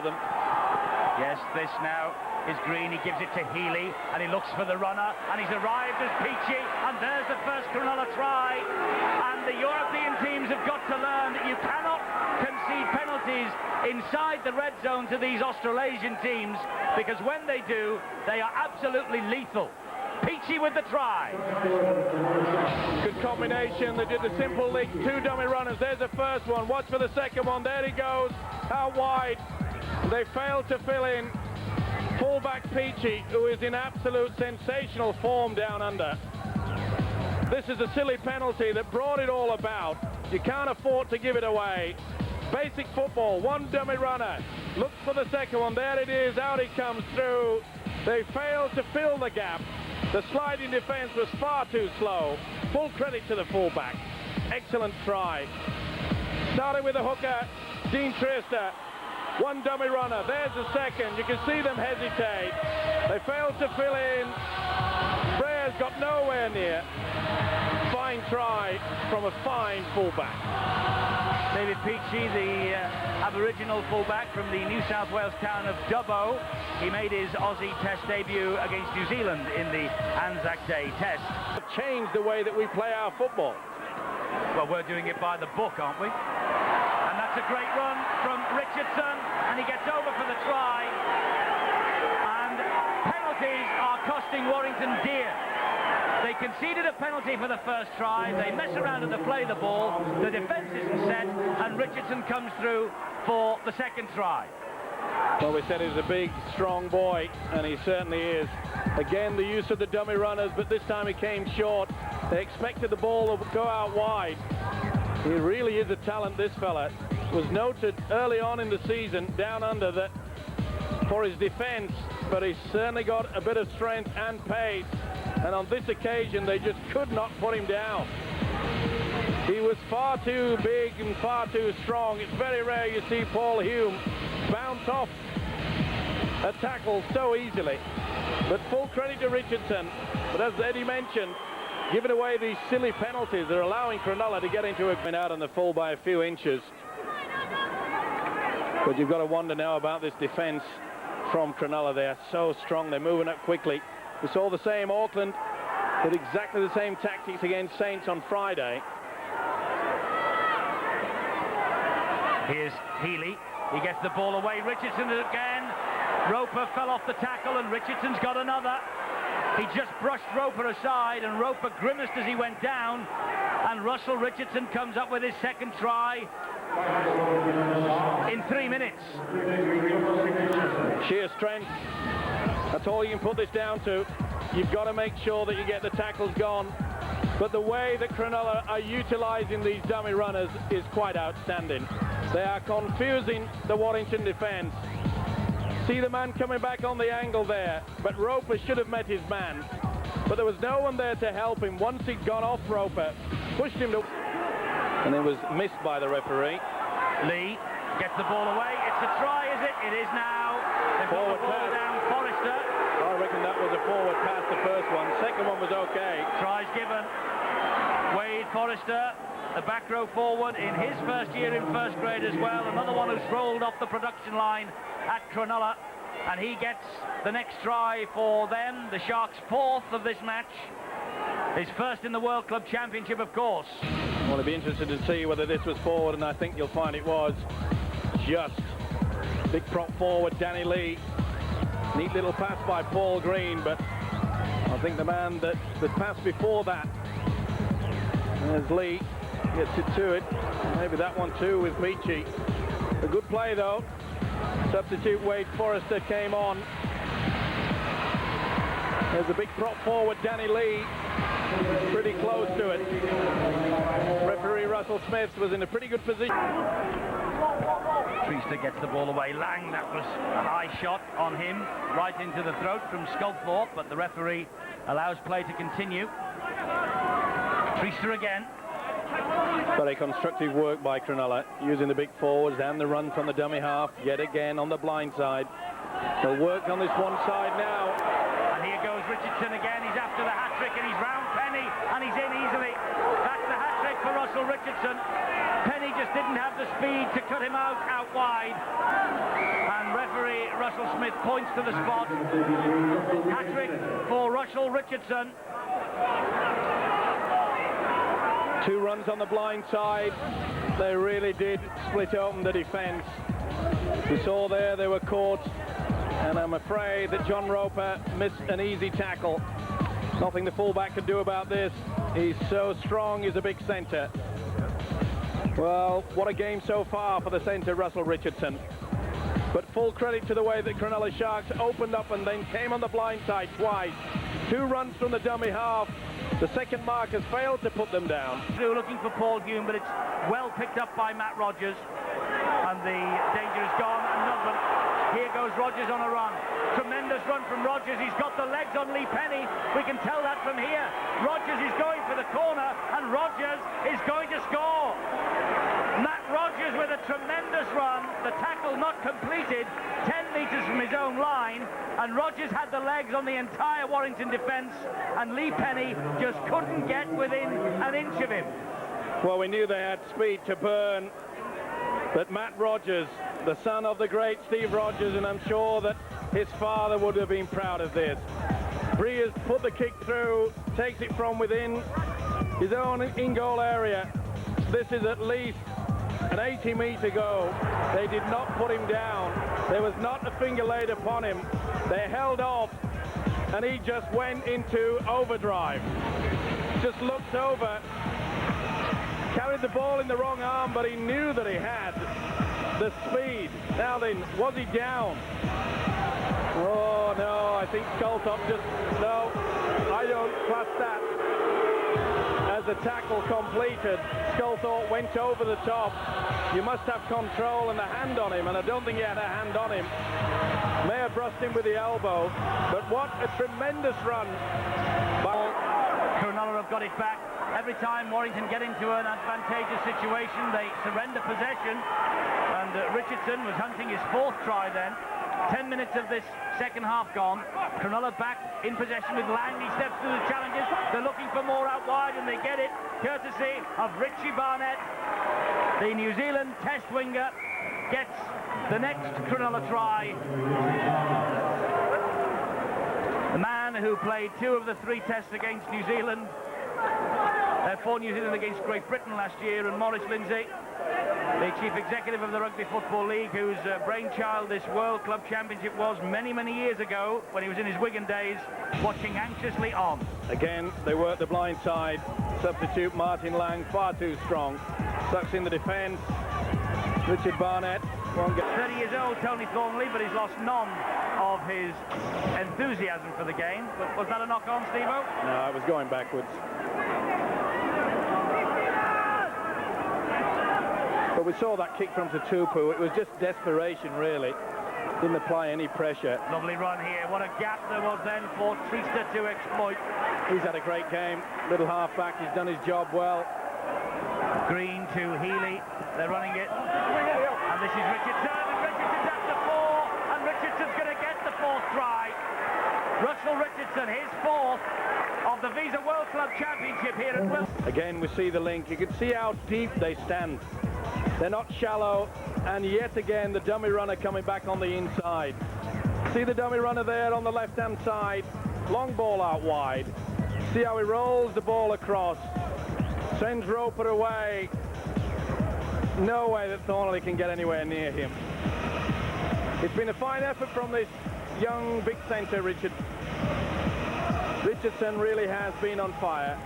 them. Yes, this now is Green. He gives it to Healy, and he looks for the runner, and he's arrived as Peachy, and there's the first Cronulla try. And the European teams have got to learn that you cannot concede penalties inside the red zone to these Australasian teams, because when they do, they are absolutely lethal. Peachy with the try. Good combination. They did the simple leak, 2 dummy runners. There's the first one. Watch for the second one. There he goes. Out wide. They failed to fill in. Fullback Peachy, who is in absolute sensational form down under. This is a silly penalty that brought it all about. You can't afford to give it away. Basic football, 1 dummy runner. Looks for the second one. There it is. Out he comes through. They failed to fill the gap. The sliding defence was far too slow. Full credit to the fullback. Excellent try. Started with a hooker, Dean Trista. 1 dummy runner. There's the second. You can see them hesitate. They failed to fill in. Breyer's got nowhere near. Fine try from a fine fullback. David Peachy, the Aboriginal fullback from the New South Wales town of Dubbo. He made his Aussie Test debut against New Zealand in the Anzac Day Test. Changed the way that we play our football. Well, we're doing it by the book, aren't we? And that's a great run from Richardson, and he gets over for the try. And penalties are costing Warrington dear. They conceded a penalty for the first try. They mess around and they play the ball. The defence isn't set, and Richardson comes through for the second try. Well, we said he was a big, strong boy, and he certainly is. Again, the use of the dummy runners, but this time he came short. They expected the ball to go out wide. He really is a talent, this fella. Was noted early on in the season, down under, that for his defence, but he's certainly got a bit of strength and pace. And on this occasion, they just could not put him down. He was far too big and far too strong. It's very rare you see Paul Hume bounce off a tackle so easily. But full credit to Richardson. But as Eddie mentioned, giving away these silly penalties, they're allowing Cronulla to get into it out on the full by a few inches. But you've got to wonder now about this defence from Cronulla. They are so strong. They're moving up quickly. We saw the same Auckland did exactly the same tactics against Saints on Friday. Here's Healy. He gets the ball away. Richardson again. Roper fell off the tackle, and Richardson's got another. He just brushed Roper aside, and Roper grimaced as he went down. And Russell Richardson comes up with his second try in 3 minutes. Sheer strength. That's all you can put this down to. You've got to make sure that you get the tackles gone. But the way that Cronulla are utilising these dummy runners is quite outstanding. They are confusing the Warrington defence. See the man coming back on the angle there, but Roper should have met his man. But there was no one there to help him. Once he'd gone off Roper, pushed him to... And it was missed by the referee. Lee gets the ball away. It's a try, is it? It is now. They've got the ball down. Forrester. I reckon that was a forward pass, the first one. Second one was okay. Tries given. Wade Forrester, the back row forward in his first year in first grade as well. Another one who's rolled off the production line at Cronulla. And he gets the next try for them. The Sharks' 4th of this match. His first in the World Club Championship, of course. Well, I'd be interested to see whether this was forward, and I think you'll find it was. Just big prop forward, Danny Lee. Neat little pass by Paul Green, but I think the man that passed before that, as Lee gets it to it, maybe that one too with Peachy. A good play though. Substitute Wade Forrester came on. There's a big prop forward, Danny Lee, pretty close to it. Referee Russell Smith was in a pretty good position. Trista gets the ball away. Lang, that was a high shot on him, right into the throat from Sculthorpe, but the referee allows play to continue. Trista again. Very constructive work by Cronulla, using the big forwards and the run from the dummy half, yet again on the blind side. They'll work on this one side now. And here goes Richardson again. He's after the hat-trick, and he's round Penny, and he's in easily. That's the hat-trick for Russell Richardson. Penny just didn't have the speed to cut him out wide. And Russell Smith points to the spot. Hat-trick for Russell Richardson. 2 runs on the blind side. They really did split open the defence. We saw there they were caught, and I'm afraid that John Roper missed an easy tackle. Nothing the fullback could do about this. He's so strong, he's a big centre. Well, what a game so far for the centre, Russell Richardson. But full credit to the way that Cronulla Sharks opened up and then came on the blind side twice. 2 runs from the dummy half. The second mark has failed to put them down. They're looking for Paul Hume, but it's well picked up by Matt Rogers. And the danger is gone. Another. Here goes Rogers on a run. Tremendous run from Rogers. He's got the legs on Lee Penny. We can tell that from here. Rogers is going for the corner, and Rogers is going to score. Matt Rogers with a tremendous run. The tackle not completed, 10 metres from his own line, and Rogers had the legs on the entire Warrington defence, and Lee Penny just couldn't get within an inch of him. Well, we knew they had speed to burn, but Matt Rogers, the son of the great Steve Rogers, and I'm sure that his father would have been proud of this. Breers put the kick through, takes it from within his own in-goal area. This is at least an 80-metre goal. They did not put him down. There was not a finger laid upon him. They held off, and he just went into overdrive. Just looked over, carried the ball in the wrong arm, but he knew that he had the speed. Now then, was he down? Oh no, I think Sculthorpe just, no, I don't class that as a tackle completed. Sculthorpe went over the top. You must have control and a hand on him, and I don't think he had a hand on him. May have brushed him with the elbow, but what a tremendous run. Cronulla have got it back. Every time Warrington get into an advantageous situation, they surrender possession, and Richardson was hunting his 4th try then. 10 minutes of this second half gone. Cronulla back in possession with Lang. He steps through the challenges. They're looking for more out wide, and they get it courtesy of Richie Barnett. The New Zealand test winger gets the next Cronulla try. The man who played 2 of the 3 tests against New Zealand, for New Zealand against Great Britain last year, and Maurice Lindsay, the chief executive of the Rugby Football League, whose brainchild this World Club Championship was many, many years ago when he was in his Wigan days, watching anxiously on. Again, they work the blind side. Substitute Martin Lang, far too strong. Sucks in the defence. Richard Barnett. 30 years old, Tony Thornley, but he's lost none of his enthusiasm for the game. But was that a knock-on, Steve-O? No, it was going backwards. But we saw that kick from Tutupu. It was just desperation, really. Didn't apply any pressure. Lovely run here. What a gap there was then for Treaster to exploit. He's had a great game. Little half-back. He's done his job well. Green to Healy. They're running it. And this is Richardson. And Richardson's after 4. And Richardson's going to get the 4th try. Russell Richardson, his 4th of the Visa World Club Championship here at Wilson. Again, we see the link. You can see how deep they stand. They're not shallow, and yet again the dummy runner coming back on the inside. See the dummy runner there on the left-hand side. Long ball out wide. See how he rolls the ball across. Sends Roper away. No way that Thornley can get anywhere near him. It's been a fine effort from this young big centre, Richardson really has been on fire.